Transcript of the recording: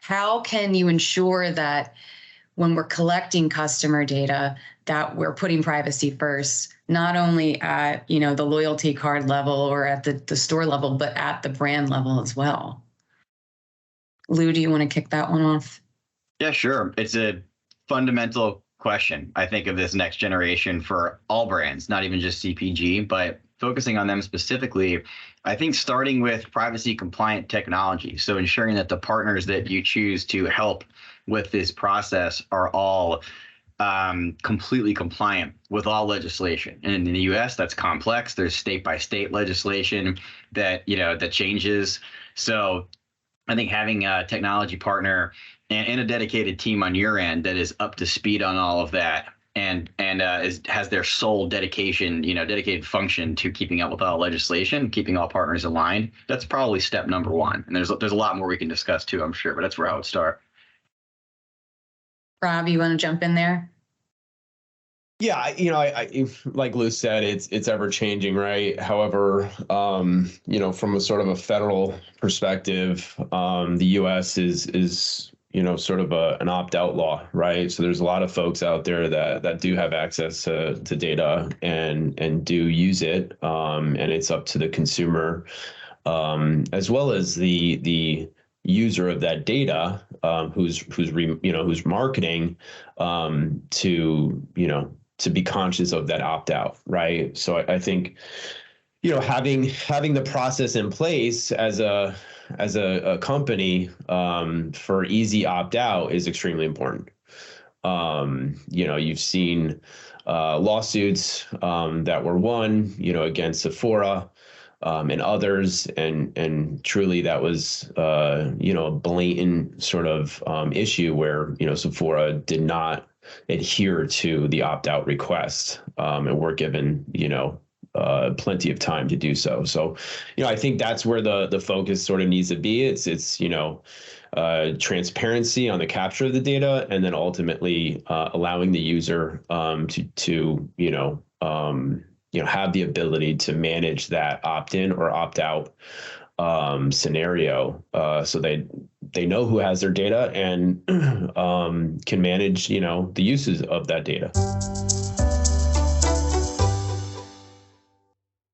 how can you ensure that when we're collecting customer data, that we're putting privacy first, not only at, the loyalty card level or at the store level, but at the brand level as well? Lou, do you want to kick that one off? Yeah, sure. It's a fundamental question, I think, of this next generation for all brands, not even just CPG, but focusing on them specifically. I think starting with privacy compliant technology. So ensuring that the partners that you choose to help with this process are all completely compliant with all legislation. And in the US, that's complex. There's state by state legislation that, that changes. So I think having a technology partner and a dedicated team on your end that is up to speed on all of that and has their sole dedication, dedicated function to keeping up with all legislation, keeping all partners aligned. That's probably step number one. And there's a lot more we can discuss too, I'm sure, but that's where I would start. Rob, you want to jump in there? Yeah, I like Lou said, it's ever changing, right? However, from a sort of a federal perspective, the U.S. is sort of an opt-out law, right? So there's a lot of folks out there that do have access to data and do use it, and it's up to the consumer, as well as the user of that data, who's marketing, to be conscious of that opt-out, right? So I think, having the process in place as a company, for easy opt-out is extremely important. You've seen lawsuits that were won, against Sephora, and others, and truly that was a blatant sort of issue where Sephora did not adhere to the opt-out request, and we're given plenty of time to do so. So I think that's where the focus sort of needs to be. It's transparency on the capture of the data, and then ultimately allowing the user to have the ability to manage that opt-in or opt-out scenario, so they know who has their data and can manage the uses of that data.